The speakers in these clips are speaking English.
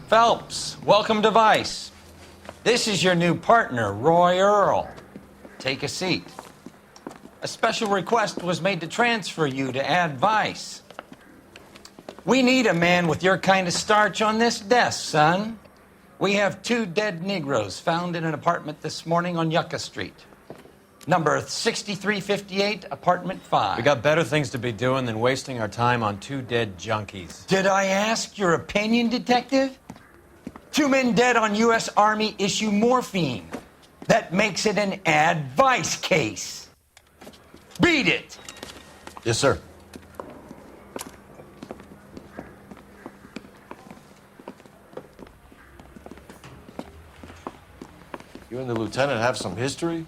Phelps, welcome to Vice. This is your new partner, Roy Earle. Take a seat. A special request was made to transfer you to Ad Vice. We need a man with your kind of starch on this desk, son. We have 2 dead Negroes found in an apartment this morning on Yucca Street. Number 6358, apartment 5. We got better things to be doing than wasting our time on 2 dead junkies. Did I ask your opinion, detective? 2 men dead on U.S. Army issue morphine. That makes it an Ad Vice case. Beat it! Yes, sir. You and the lieutenant have some history?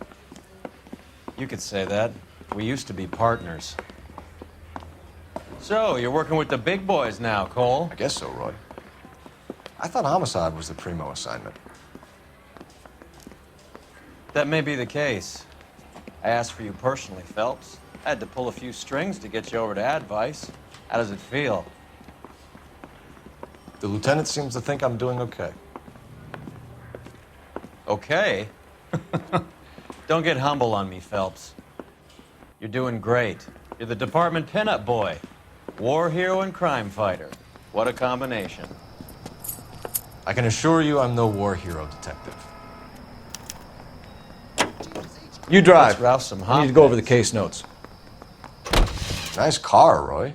You could say that. We used to be partners. So, you're working with the big boys now, Cole? I guess so, Roy. I thought homicide was the primo assignment. That may be the case. I asked for you personally, Phelps. I had to pull a few strings to get you over to Advice. How does it feel? The lieutenant seems to think I'm doing okay. Okay? Don't get humble on me, Phelps. You're doing great. You're the department pinup boy. War hero and crime fighter. What a combination. I can assure you I'm no war hero, detective. You drive. Let's rouse some I need to go over the case notes. Nice car, Roy.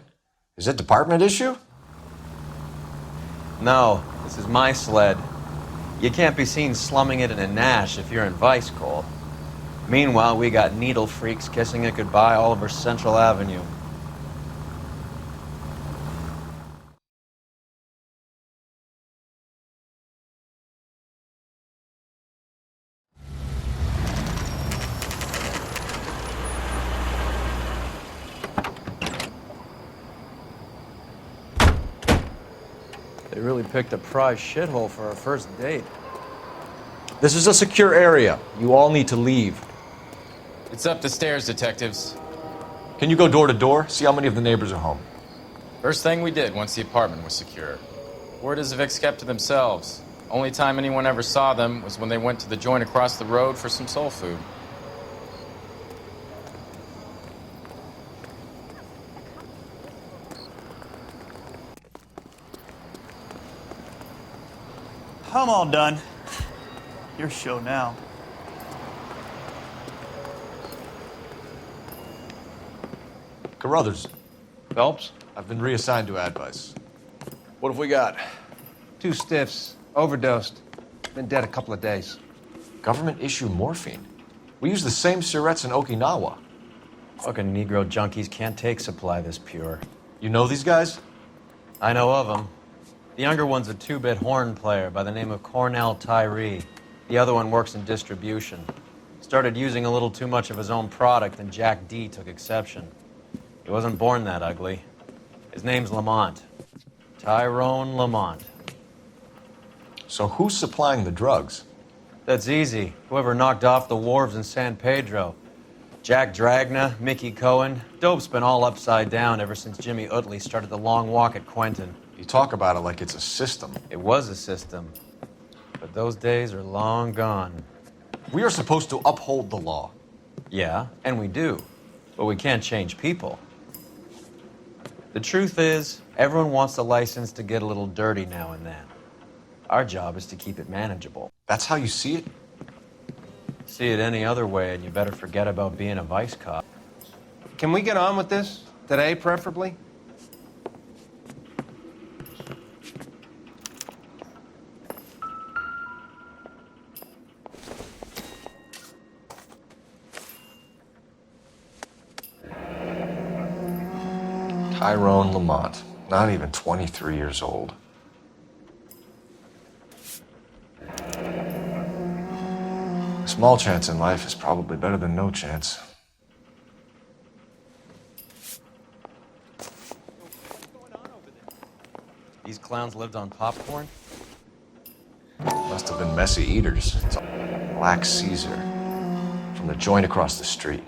Is it department issue? No, this is my sled. You can't be seen slumming it in a Nash if you're in Vice, Cole. Meanwhile, we got needle freaks kissing it goodbye all over Central Avenue. They really picked a prize shithole for our first date. This is a secure area. You all need to leave. It's up the stairs, detectives. Can you go door to door? See how many of the neighbors are home. First thing we did once the apartment was secure. Word is the Vics kept to themselves. Only time anyone ever saw them was when they went to the joint across the road for some soul food. I'm all done. Your show now. Carruthers, Phelps? I've been reassigned to Advice. What have we got? 2 stiffs. Overdosed. Been dead a couple of days. Government issue morphine. We use the same syrettes in Okinawa. Fucking Negro junkies can't take supply this pure. You know these guys? I know of them. The younger one's a 2-bit horn player by the name of Cornell Tyree. The other one works in distribution. Started using a little too much of his own product, and Jack D took exception. He wasn't born that ugly. His name's Lamont. Tyrone Lamont. So who's supplying the drugs? That's easy. Whoever knocked off the wharves in San Pedro. Jack Dragna, Mickey Cohen. Dope's been all upside down ever since Jimmy Utley started the long walk at Quentin. You talk about it like it's a system. It was a system. But those days are long gone. We are supposed to uphold the law. Yeah, and we do. But we can't change people. The truth is, everyone wants a license to get a little dirty now and then. Our job is to keep it manageable. That's how you see it? See it any other way, and you better forget about being a vice cop. Can we get on with this? Today, preferably? Tyrone Lamont, not even 23 years old. A small chance in life is probably better than no chance. These clowns lived on popcorn? Must have been messy eaters. Black Caesar from the joint across the street.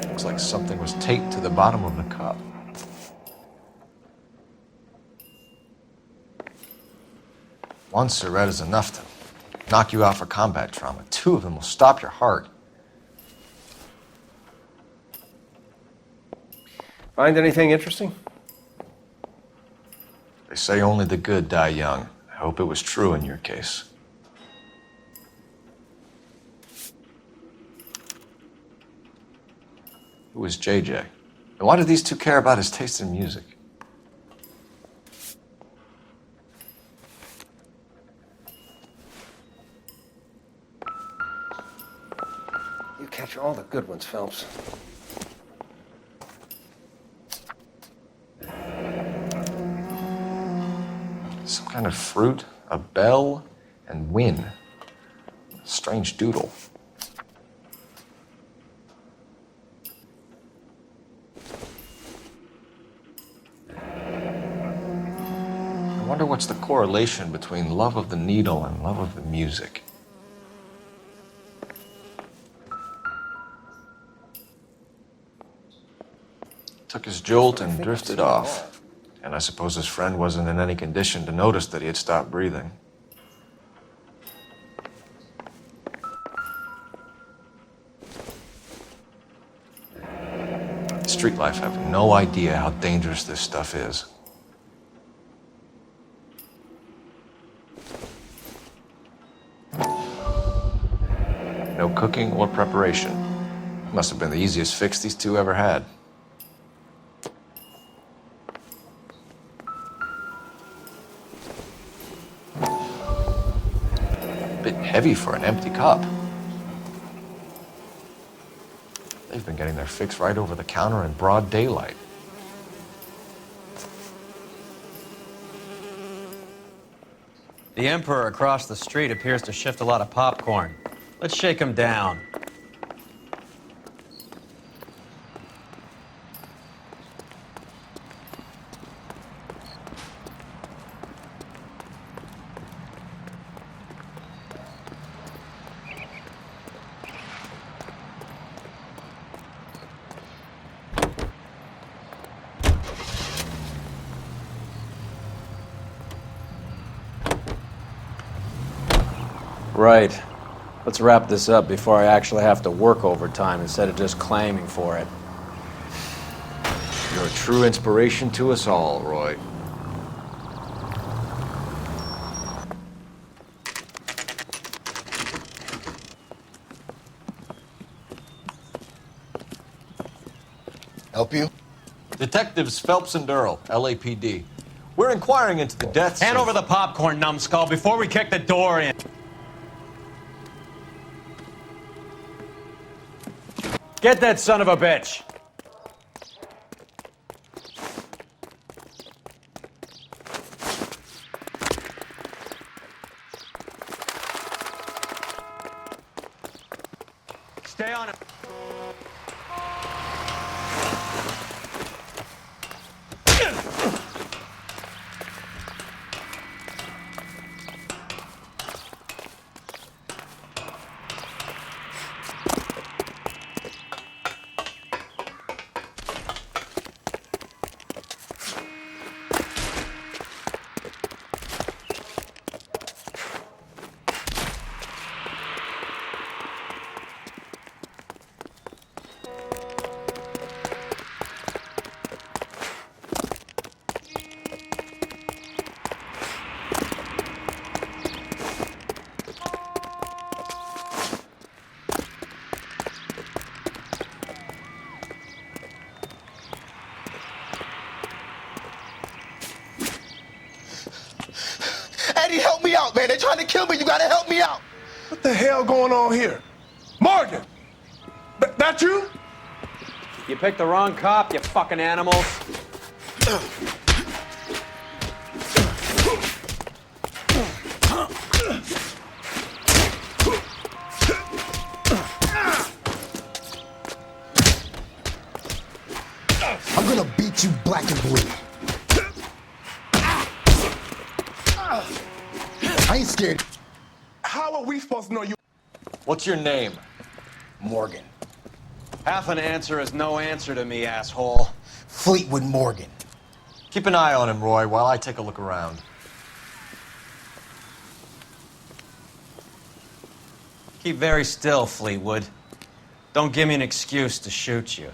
Looks like something was taped to the bottom of the cup. One cigarette is enough to knock you out for combat trauma. 2 of them will stop your heart. Find anything interesting? They say only the good die young. I hope it was true in your case. Who is JJ? And why do these two care about his taste in music? You catch all the good ones, Phelps. Some kind of fruit, a bell, and win. Strange doodle. I wonder what's the correlation between love of the needle and love of the music. Took his jolt and drifted off. And I suppose his friend wasn't in any condition to notice that he had stopped breathing. Street life have no idea how dangerous this stuff is. No cooking or preparation. Must have been the easiest fix these two ever had. Bit heavy for an empty cup. They've been getting their fix right over the counter in broad daylight. The Emperor across the street appears to shift a lot of popcorn. Let's shake him down. Right. Let's wrap this up before I actually have to work overtime instead of just claiming for it. You're a true inspiration to us all, Roy. Help you? Detectives Phelps and Earle, LAPD. We're inquiring into the deaths Hand of... over the popcorn, numbskull, before we kick the door in. Get that son of a bitch! Stay on it. Eddie, help me out, man. They're trying to kill me. You gotta help me out. What the hell going on here? Morgan! That you? You picked the wrong cop, you fucking animals. I'm gonna beat you black and blue. I ain't scared. How are we supposed to know you? What's your name? Morgan. Half an answer is no answer to me, asshole. Fleetwood Morgan. Keep an eye on him, Roy, while I take a look around. Keep very still, Fleetwood. Don't give me an excuse to shoot you.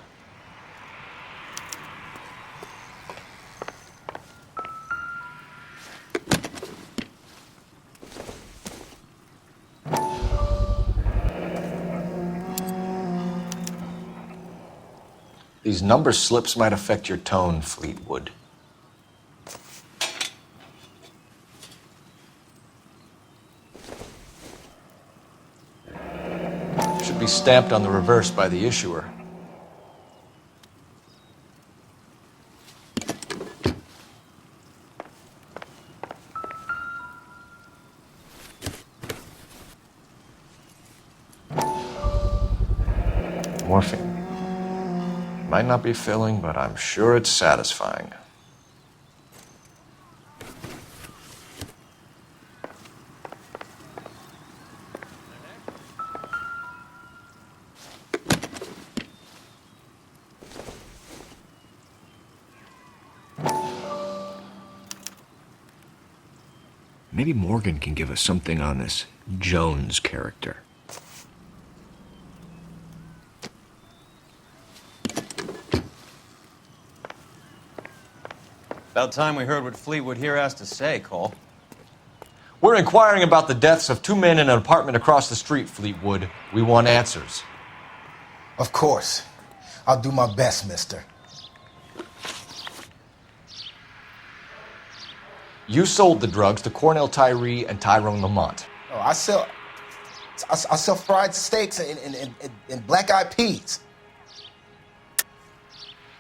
These number slips might affect your tone, Fleetwood. Should be stamped on the reverse by the issuer. Morphine. Might not be filling, but I'm sure it's satisfying. Maybe Morgan can give us something on this Jones character. About time we heard what Fleetwood here has to say, Cole. We're inquiring about the deaths of 2 men in an apartment across the street, Fleetwood. We want answers. Of course. I'll do my best, mister. You sold the drugs to Cornell Tyree and Tyrone Lamont. Oh, I sell fried steaks and black-eyed peas.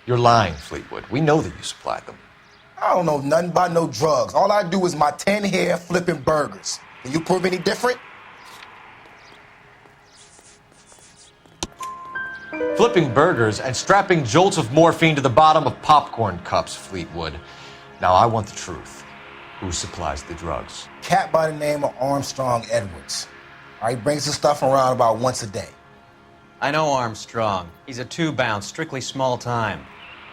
You're lying, Fleetwood. We know that you supplied them. I don't know nothing about no drugs. All I do is my 10 hair flipping burgers. Can you prove any different? Flipping burgers and strapping jolts of morphine to the bottom of popcorn cups, Fleetwood. Now I want the truth. Who supplies the drugs? Cat by the name of Armstrong Edwards. All right, he brings the stuff around about once a day. I know Armstrong. He's a two-bounce, strictly small time.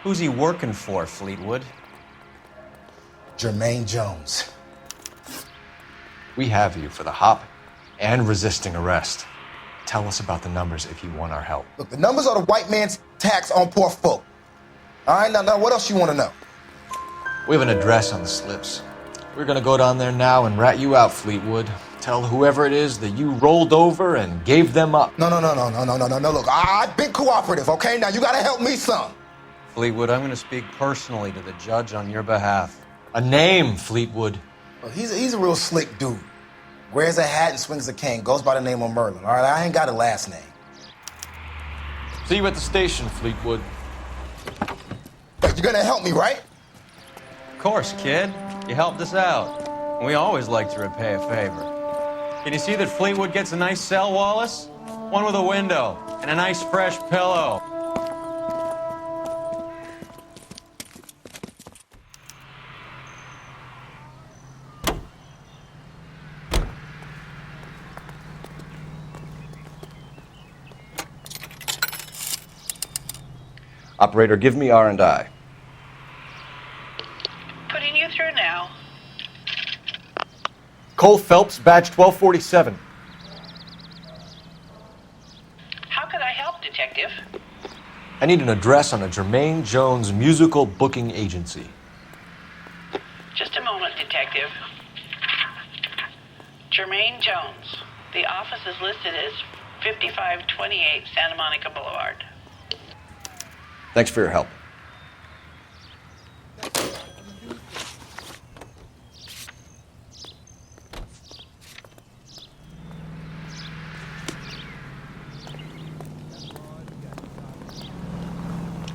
Who's he working for, Fleetwood? Jermaine Jones. We have you for the hop and resisting arrest. Tell us about the numbers if you want our help. Look, the numbers are the white man's tax on poor folk. All right, now what else you want to know? We have an address on the slips. We're gonna go down there now and rat you out, Fleetwood. Tell whoever it is that you rolled over and gave them up. No. Look, I've been cooperative, okay? Now you gotta help me some. Fleetwood, I'm going to speak personally to the judge on your behalf. A name, Fleetwood. Well, he's a real slick dude. Wears a hat and swings a cane. Goes by the name of Merlin. All right, I ain't got a last name. See you at the station, Fleetwood. But you're gonna help me, right? Of course, kid. You helped us out. We always like to repay a favor. Can you see that Fleetwood gets a nice cell, Wallace? One with a window and a nice fresh pillow. Operator, give me R&I. Putting you through now. Cole Phelps, badge 1247. How could I help, Detective? I need an address on a Jermaine Jones musical booking agency. Just a moment, Detective. Jermaine Jones. The office is listed as 5528 Santa Monica Boulevard. Thanks for your help.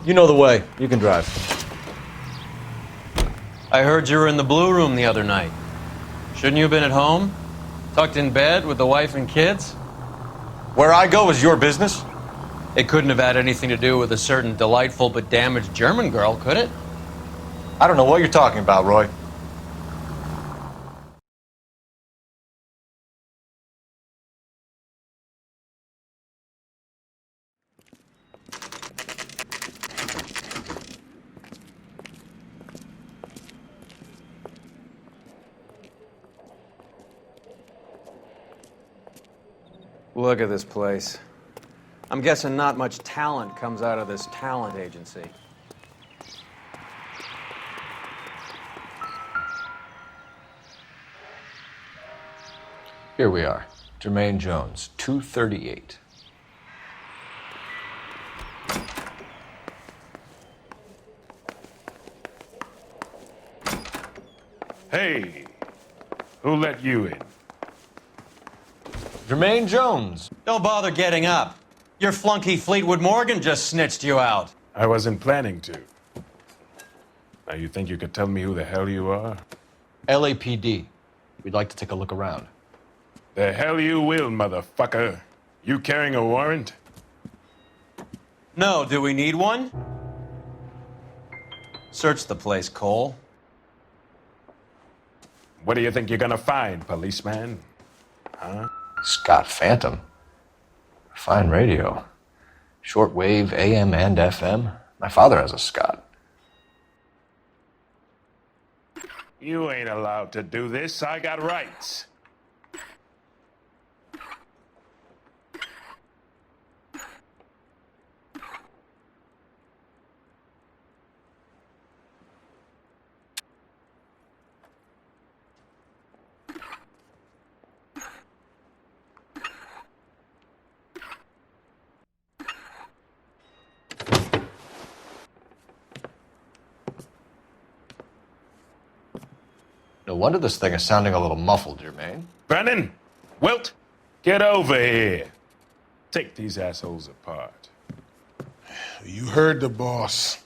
You know the way. You can drive. I heard you were in the Blue Room the other night. Shouldn't you have been at home? Tucked in bed with the wife and kids? Where I go is your business. It couldn't have had anything to do with a certain delightful but damaged German girl, could it? I don't know what you're talking about, Roy. Look at this place. I'm guessing not much talent comes out of this talent agency. Here we are. Jermaine Jones, 238. Hey, who let you in? Jermaine Jones. Don't bother getting up. Your flunky Fleetwood Morgan just snitched you out. I wasn't planning to. Now, you think you could tell me who the hell you are? LAPD. We'd like to take a look around. The hell you will, motherfucker. You carrying a warrant? No, do we need one? Search the place, Cole. What do you think you're gonna find, policeman? Huh? Scott Phantom. Fine radio. Shortwave, AM and FM. My father has a Scott. You ain't allowed to do this. I got rights. No wonder this thing is sounding a little muffled, Jermaine. Brennan, Wilt, get over here. Take these assholes apart. You heard the boss.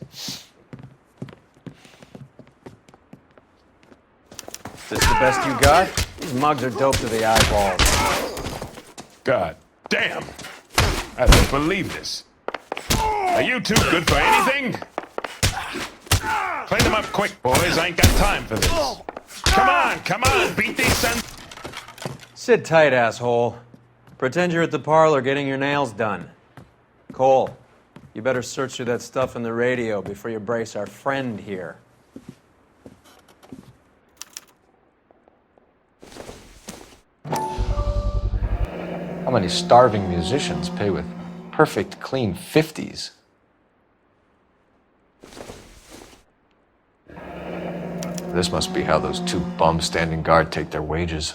This the best you got? These mugs are dope to the eyeballs. God damn. I don't believe this. Are you two good for anything? Clean them up quick, boys. I ain't got time for this. Come on, beat these sons. Sit tight, asshole. Pretend you're at the parlor getting your nails done. Cole, you better search through that stuff in the radio before you brace our friend here. How many starving musicians pay with perfect, clean 50s? This must be how those two bums standing guard take their wages.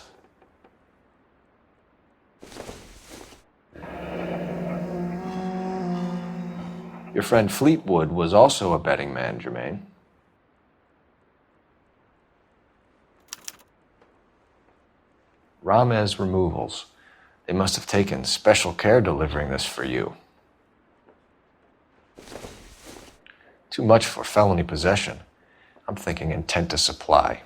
Your friend Fleetwood was also a betting man, Jermaine. Ramez Removals. They must have taken special care delivering this for you. Too much for felony possession. I'm thinking intent to supply.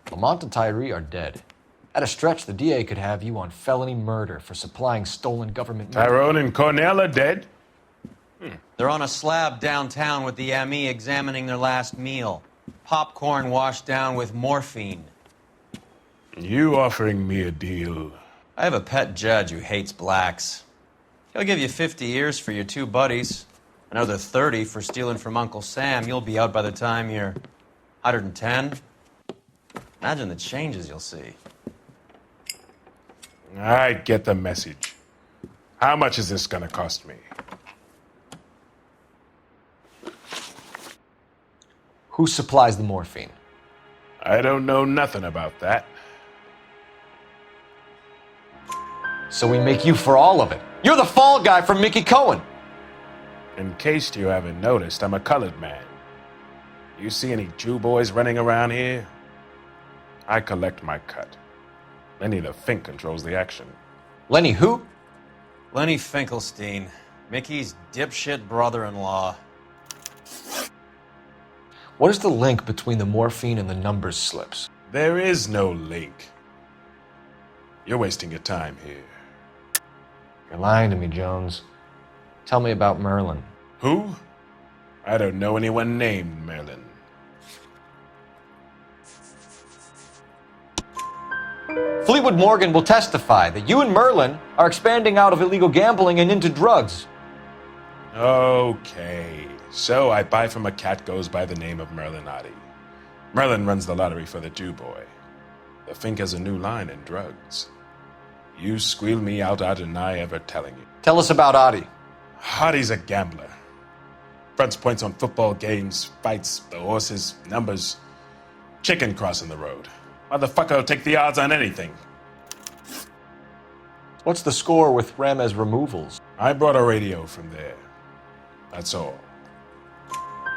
Lamont and Tyree are dead. At a stretch, the DA could have you on felony murder for supplying stolen government money. Tyrone and Cornell are dead? They're on a slab downtown with the ME examining their last meal. Popcorn washed down with morphine. You offering me a deal? I have a pet judge who hates blacks. He'll give you 50 years for your two buddies. Another 30 for stealing from Uncle Sam. You'll be out by the time you're 110. Imagine the changes you'll see. I get the message. How much is this gonna cost me? Who supplies the morphine? I don't know nothing about that. So we make you for all of it. You're the fall guy from Mickey Cohen. In case you haven't noticed, I'm a colored man. You see any Jew boys running around here? I collect my cut. Lenny the Fink controls the action. Lenny who? Lenny Finkelstein, Mickey's dipshit brother-in-law. What is the link between the morphine and the numbers slips? There is no link. You're wasting your time here. You're lying to me, Jones. Tell me about Merlin. Who? I don't know anyone named Merlin. Fleetwood Morgan will testify that you and Merlin are expanding out of illegal gambling and into drugs. Okay, so I buy from a cat goes by the name of Merlinotti. Merlin runs the lottery for the Jew boy. The Fink has a new line in drugs. You squeal me out, I deny ever telling you. Tell us about Adi. Adi's a gambler. Fronts points on football games, fights, the horses, numbers. Chicken crossing the road. Motherfucker will take the odds on anything. What's the score with Ramez removals? I brought a radio from there. That's all.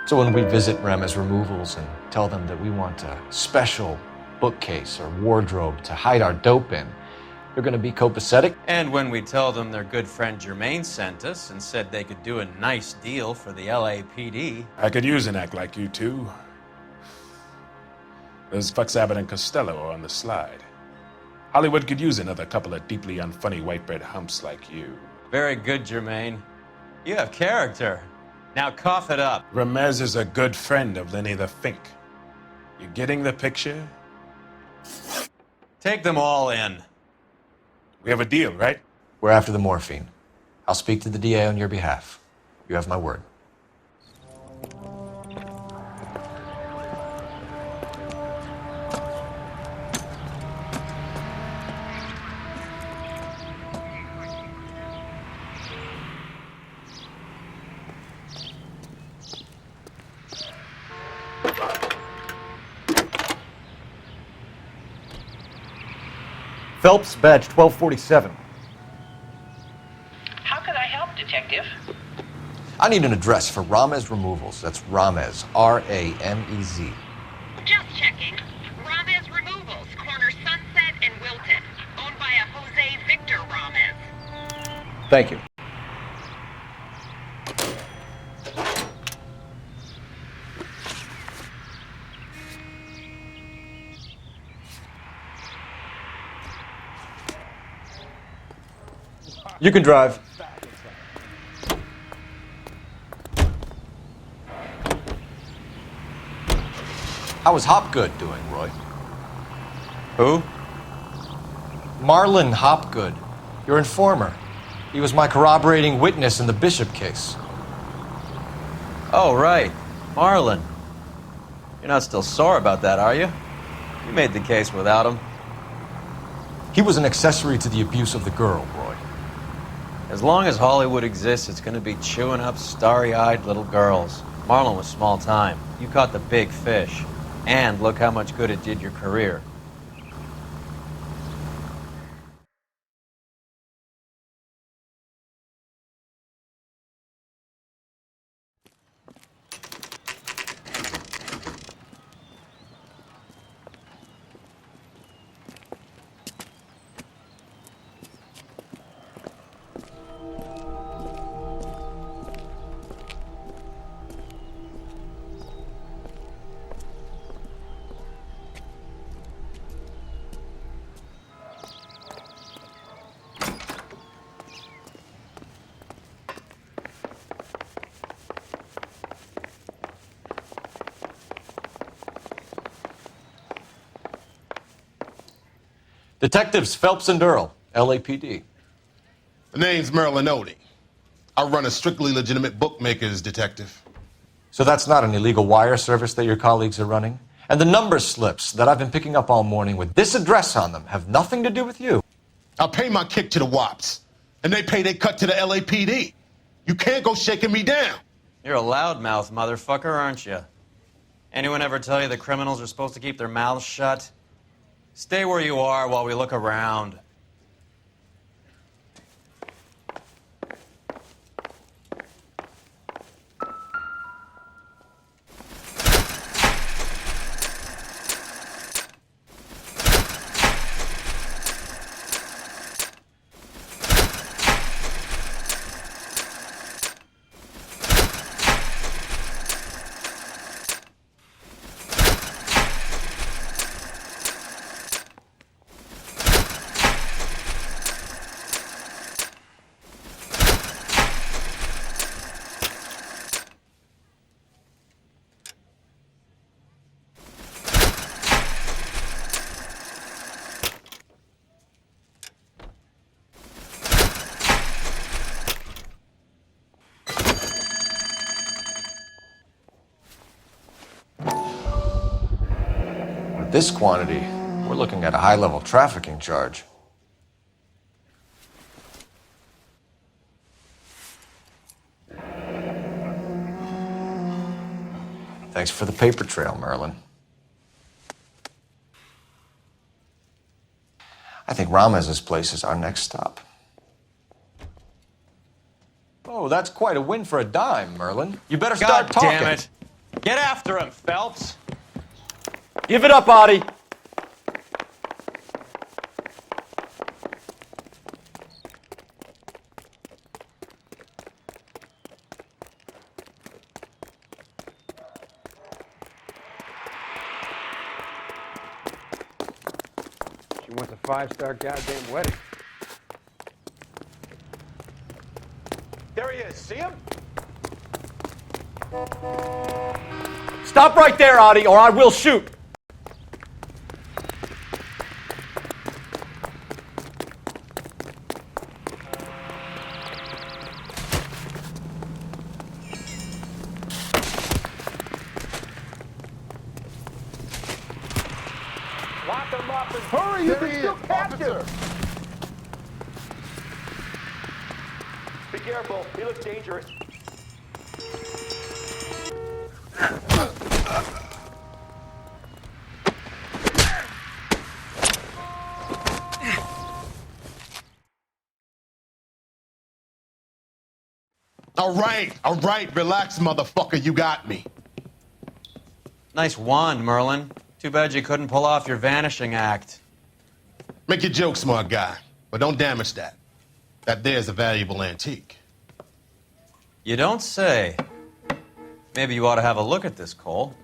So when we visit Ramez removals and tell them that we want a special bookcase or wardrobe to hide our dope in, they're going to be copacetic? And when we tell them their good friend Jermaine sent us and said they could do a nice deal for the LAPD. I could use an act like you two. Those fucks Abbott and Costello are on the slide. Hollywood could use another couple of deeply unfunny white bread humps like you. Very good, Jermaine. You have character. Now cough it up. Ramez is a good friend of Lenny the Fink. You getting the picture? Take them all in. We have a deal, right? We're after the morphine. I'll speak to the DA on your behalf. You have my word. Phelps, badge 1247. How could I help, Detective? I need an address for Ramez Removals. That's Ramez, R-A-M-E-Z. Just checking. Ramez Removals, corner Sunset and Wilton. Owned by a Jose Victor Ramez. Thank you. You can drive. How is Hopgood doing, Roy? Who? Marlon Hopgood, your informer. He was my corroborating witness in the Bishop case. Oh, right. Marlon. You're not still sore about that, are you? You made the case without him. He was an accessory to the abuse of the girl, Roy. As long as Hollywood exists, it's going to be chewing up starry-eyed little girls. Marlon was small time. You caught the big fish. And look how much good it did your career. Detectives Phelps and Earle, LAPD. The name's Merlin Odie. I run a strictly legitimate bookmaker's detective. So that's not an illegal wire service that your colleagues are running? And the number slips that I've been picking up all morning with this address on them have nothing to do with you? I pay my kick to the WAPs, and they pay their cut to the LAPD. You can't go shaking me down. You're a loudmouth motherfucker, aren't you? Anyone ever tell you that criminals are supposed to keep their mouths shut? Stay where you are while we look around. this quantity, we're looking at a high-level trafficking charge. Thanks for the paper trail, Merlin. I think Ramez's place is our next stop. Oh, that's quite a win for a dime, Merlin. You better start God talking. damn it. Get after him, Phelps. Give it up, Audie. She wants a 5-star goddamn wedding. There he is. See him? Stop right there, Audie, or I will shoot. Lock him up and hurry! You can still capture! Be careful. He looks dangerous. All right, relax, motherfucker, you got me. Nice wand, Merlin. Too bad you couldn't pull off your vanishing act. Make your joke, smart guy, but don't damage that. That there's a valuable antique. You don't say. Maybe you ought to have a look at this, Cole.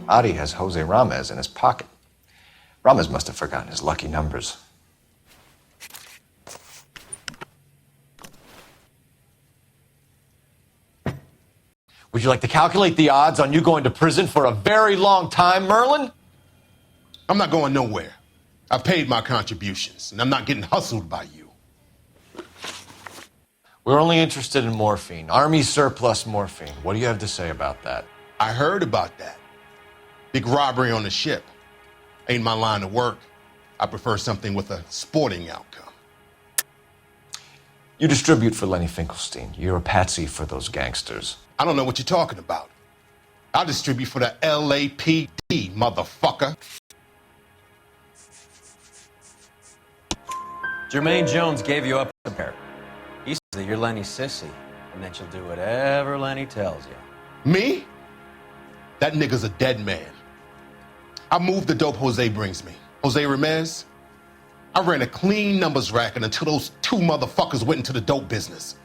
Adi has Jose Ramez in his pocket. Ramez must have forgotten his lucky numbers. Would you like to calculate the odds on you going to prison for a very long time, Merlin? I'm not going nowhere. I've paid my contributions, and I'm not getting hustled by you. We're only interested in morphine. Army surplus morphine. What do you have to say about that? I heard about that. Big robbery on the ship. Ain't my line of work. I prefer something with a sporting outcome. You distribute for Lenny Finkelstein. You're a patsy for those gangsters. I don't know what you're talking about. I'll distribute for the LAPD, motherfucker. Jermaine Jones gave you up there. He says that you're Lenny's sissy, and that you'll do whatever Lenny tells you. Me? That nigga's a dead man. I moved the dope Jose brings me. Jose Ramez? I ran a clean numbers racket until those two motherfuckers went into the dope business.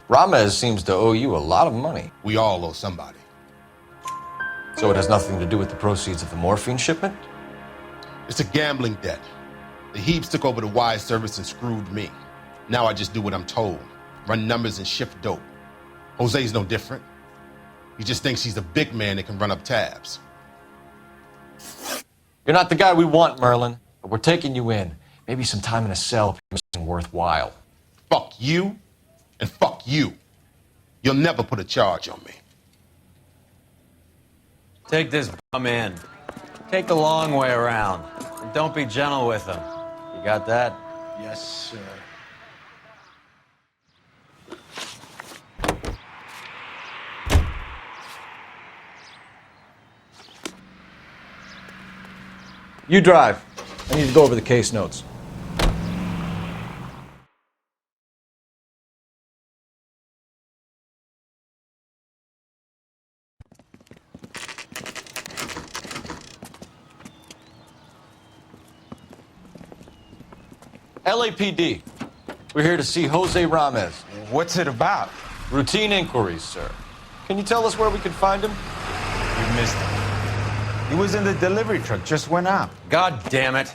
Ramez seems to owe you a lot of money. We all owe somebody. So it has nothing to do with the proceeds of the morphine shipment? It's a gambling debt. The Heaps took over the wire service and screwed me. Now I just do what I'm told. Run numbers and shift dope. Jose's no different. He just thinks he's a big man that can run up tabs. You're not the guy we want, Merlin, but we're taking you in. Maybe some time in a cell is worthwhile. Fuck you, and fuck you. You'll never put a charge on me. Take this bum in. Take the long way around. And don't be gentle with him. You got that? Yes, sir. You drive. I need to go over the case notes. LAPD. We're here to see Jose Ramez. What's it about? Routine inquiries, sir. Can you tell us where we can find him? You missed him. He was in the delivery truck, just went out. God damn it.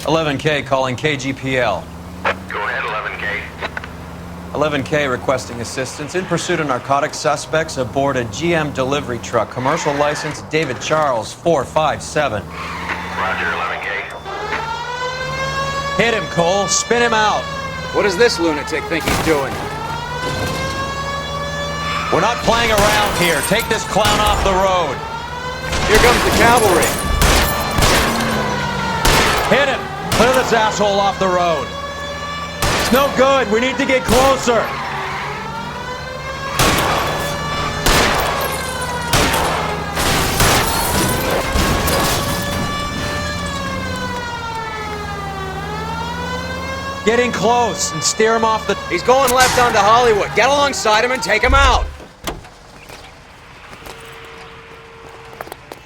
11K calling KGPL. Go ahead, 11K. 11K requesting assistance in pursuit of narcotic suspects aboard a GM delivery truck. Commercial license David Charles 457. Roger, 11K. Hit him, Cole. Spin him out. What does this lunatic think he's doing? We're not playing around here. Take this clown off the road. Here comes the cavalry. Hit him. Clear this asshole off the road. It's no good. We need to get closer. Getting close and steer him off the... He's going left onto Hollywood. Get alongside him and take him out.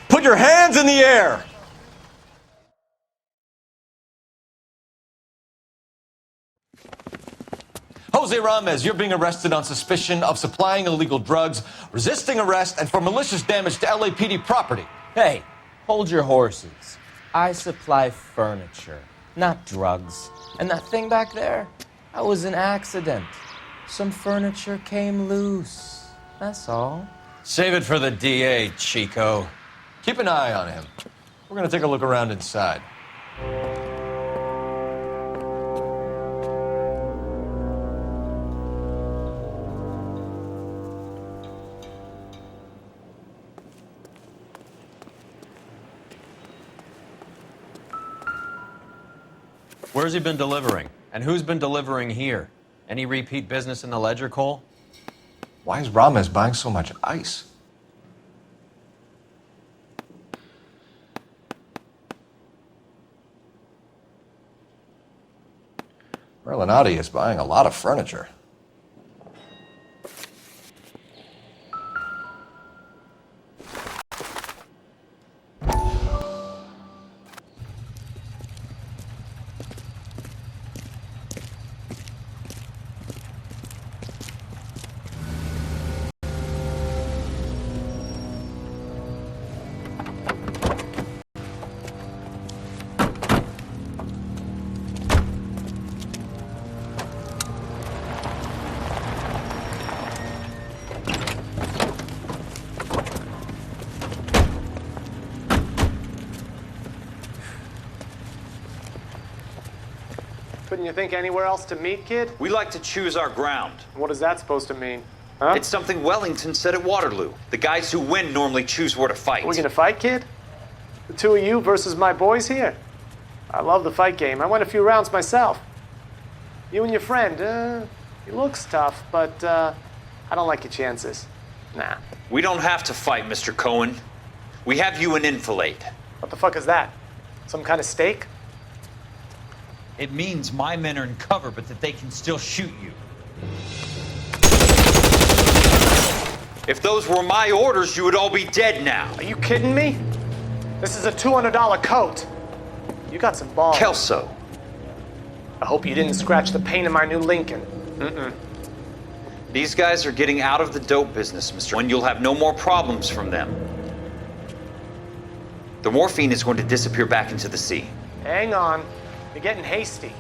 Put your hands in the air. Jose Ramos, you're being arrested on suspicion of supplying illegal drugs, resisting arrest, and for malicious damage to LAPD property. Hey, hold your horses. I supply furniture, not drugs. And that thing back there, that was an accident. Some furniture came loose. That's all. Save it for the DA, Chico. Keep an eye on him. We're gonna take a look around inside. Where's he been delivering? And who's been delivering here? Any repeat business in the ledger, Cole? Why is Ramos buying so much ice? Merlinati is buying a lot of furniture. Couldn't you think anywhere else to meet, kid? We like to choose our ground. What is that supposed to mean? Huh? It's something Wellington said at Waterloo. The guys who win normally choose where to fight. Are we gonna fight, kid? The two of you versus my boys here? I love the fight game. I went a few rounds myself. You and your friend, he looks tough, but I don't like your chances. Nah. We don't have to fight, Mr. Cohen. We have you an enfilade. What the fuck is that? Some kind of steak? It means my men are in cover, but that they can still shoot you. If those were my orders, you would all be dead now. Are you kidding me? This is a $200 coat. You got some balls. Kelso. I hope you didn't scratch the paint in my new Lincoln. Mm-mm. These guys are getting out of the dope business, Mr. When you'll have no more problems from them. The morphine is going to disappear back into the sea. Hang on. You're getting hasty.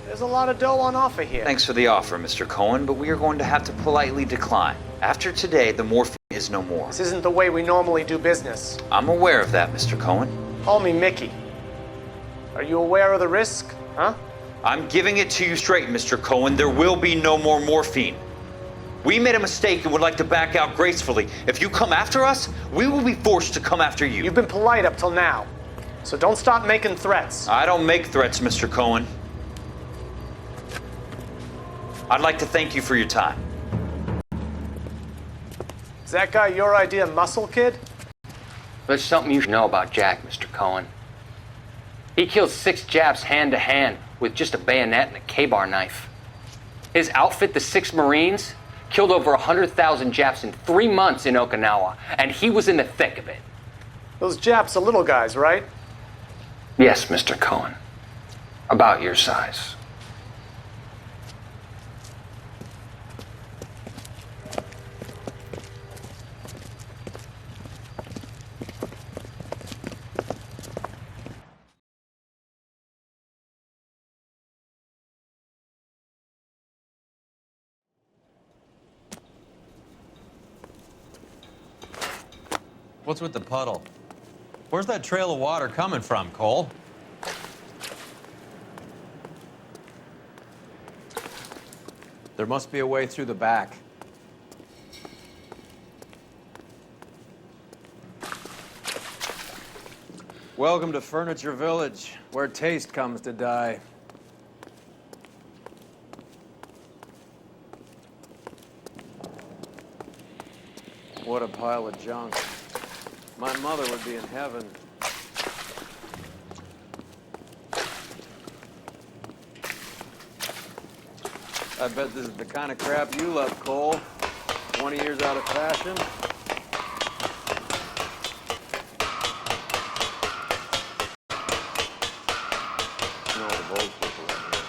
There's a lot of dough on offer here. Thanks for the offer, Mr. Cohen, but we are going to have to politely decline. After today, the morphine is no more. This isn't the way we normally do business. I'm aware of that, Mr. Cohen. Call me Mickey. Are you aware of the risk, huh? I'm giving it to you straight, Mr. Cohen. There will be no more morphine. We made a mistake and would like to back out gracefully. If you come after us, we will be forced to come after you. You've been polite up till now, so don't stop making threats. I don't make threats, Mr. Cohen. I'd like to thank you for your time. Is that guy your idea of muscle, kid? There's something you should know about Jack, Mr. Cohen. He killed 6 Japs hand-to-hand with just a bayonet and a K-bar knife. His outfit, the 6 Marines, killed over 100,000 Japs in 3 months in Okinawa, and he was in the thick of it. Those Japs are little guys, right? Yes, Mr. Cohen. About your size. What's with the puddle? Where's that trail of water coming from, Cole? There must be a way through the back. Welcome to Furniture Village, where taste comes to die. What a pile of junk. My mother would be in heaven. I bet this is the kind of crap you love, Cole. 20 years out of fashion. No, the old people in here.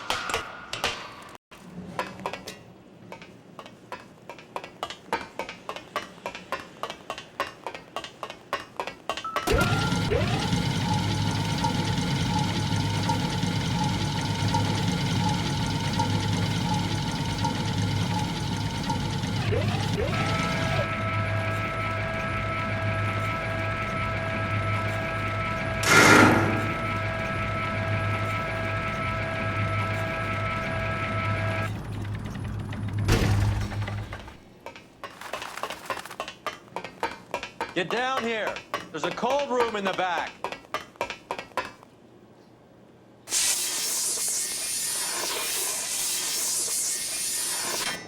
Get down here. There's a cold room in the back.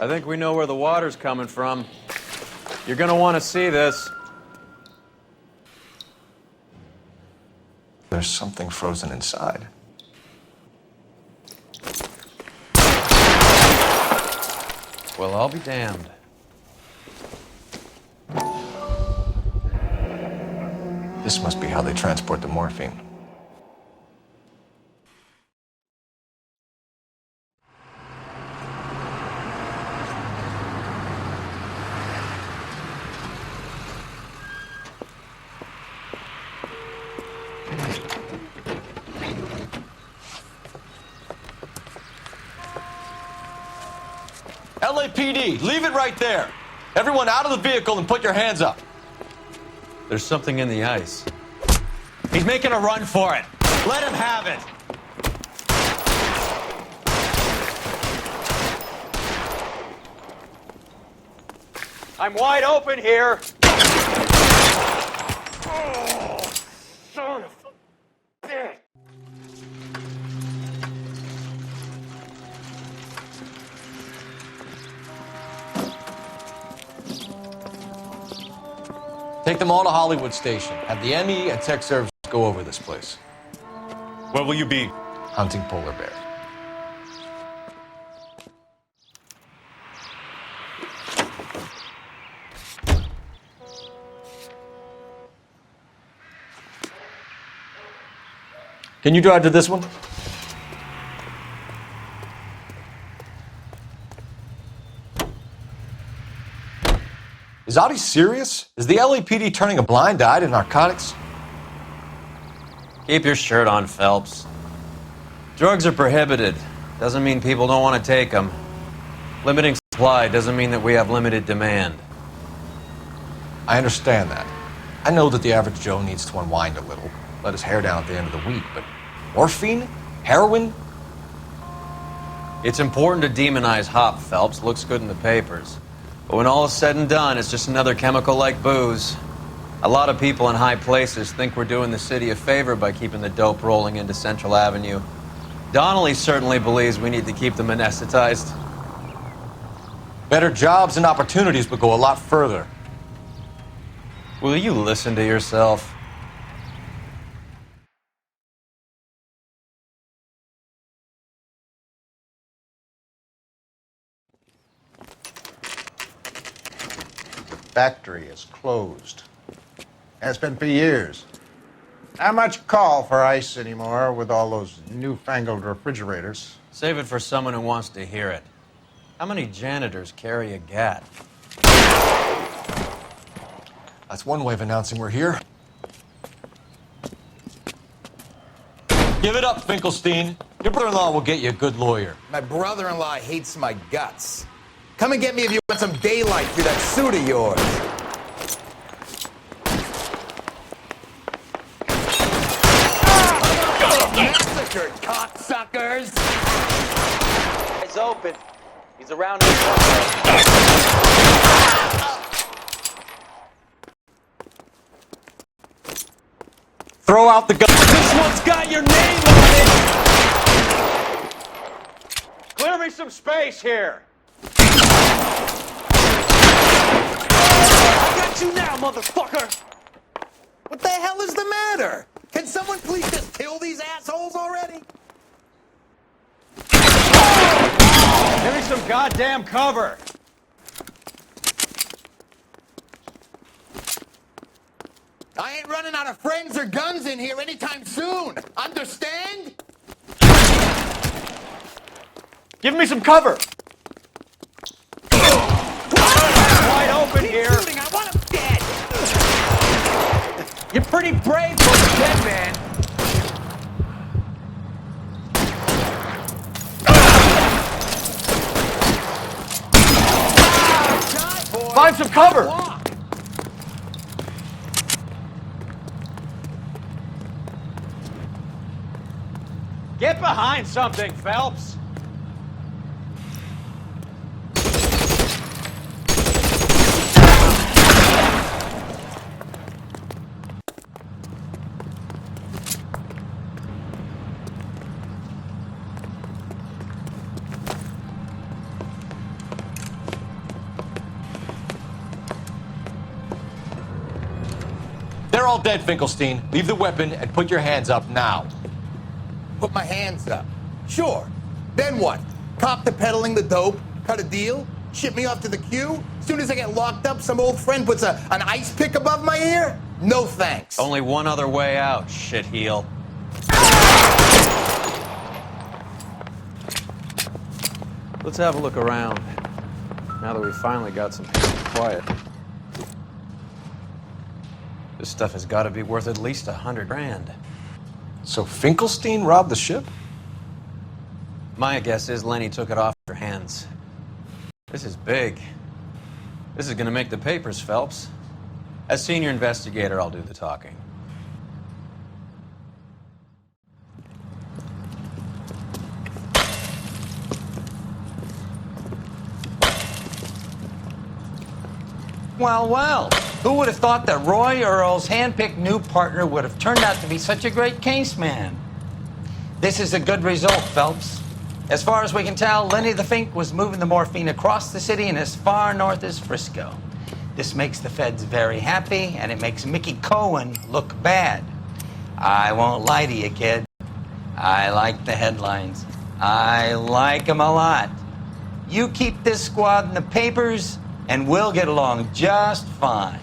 I think we know where the water's coming from. You're gonna want to see this. There's something frozen inside. Well, I'll be damned. This must be how they transport the morphine. LAPD, leave it right there. Everyone out of the vehicle and put your hands up. There's something in the ice. He's making a run for it. Let him have it. I'm wide open here. Oh, son of a bitch. Take them all to Hollywood Station. Have the ME and Tech Service go over this place. Where will you be? Hunting polar bear. Can you drive to this one? Is Audie serious? Is the LAPD turning a blind eye to narcotics? Keep your shirt on, Phelps. Drugs are prohibited. Doesn't mean people don't want to take them. Limiting supply doesn't mean that we have limited demand. I understand that. I know that the average Joe needs to unwind a little, let his hair down at the end of the week, but morphine? Heroin? It's important to demonize hop, Phelps. Looks good in the papers. But when all is said and done, it's just another chemical like booze. A lot of people in high places think we're doing the city a favor by keeping the dope rolling into Central Avenue. Donnelly certainly believes we need to keep them anesthetized. Better jobs and opportunities would go a lot further. Will you listen to yourself? Factory is closed. Has been for years. Not much call for ice anymore with all those newfangled refrigerators. Save it for someone who wants to hear it. How many janitors carry a gat? That's one way of announcing we're here. Give it up, Finkelstein. Your brother-in-law will get you a good lawyer. My brother-in-law hates my guts. Come and get me if you want some daylight through that suit of yours. shirt, cocksuckers! Eyes open. He's around. Throw out the gun. This one's got your name on it! Clear me some space here. I got you now, motherfucker! What the hell is the matter? Can someone please just kill these assholes already? Give me some goddamn cover. I ain't running out of friends or guns in here anytime soon. Understand? Give me some cover! Wide open here. Shooting, I want him dead. You're pretty brave for a dead man. Find some cover! Get behind something, Phelps. They're all dead, Finkelstein. Leave the weapon and put your hands up now. Put my hands up. Sure. Then what? Cop to peddling the dope, cut a deal, ship me off to the queue? As soon as I get locked up, some old friend puts an ice pick above my ear? No thanks. Only one other way out, shitheel. Let's have a look around. Now that we've finally got some peace and quiet. This stuff has got to be worth at least $100 grand. So Finkelstein robbed the ship? My guess is Lenny took it off your hands. This is big. This is going to make the papers, Phelps. As senior investigator, I'll do the talking. Well, well, who would have thought that Roy Earle's handpicked new partner would have turned out to be such a great case man? This is a good result, Phelps. As far as we can tell, Lenny the Fink was moving the morphine across the city and as far north as Frisco. This makes the feds very happy, and it makes Mickey Cohen look bad. I won't lie to you, kid. I like the headlines. I like them a lot. You keep this squad in the papers, and we'll get along just fine.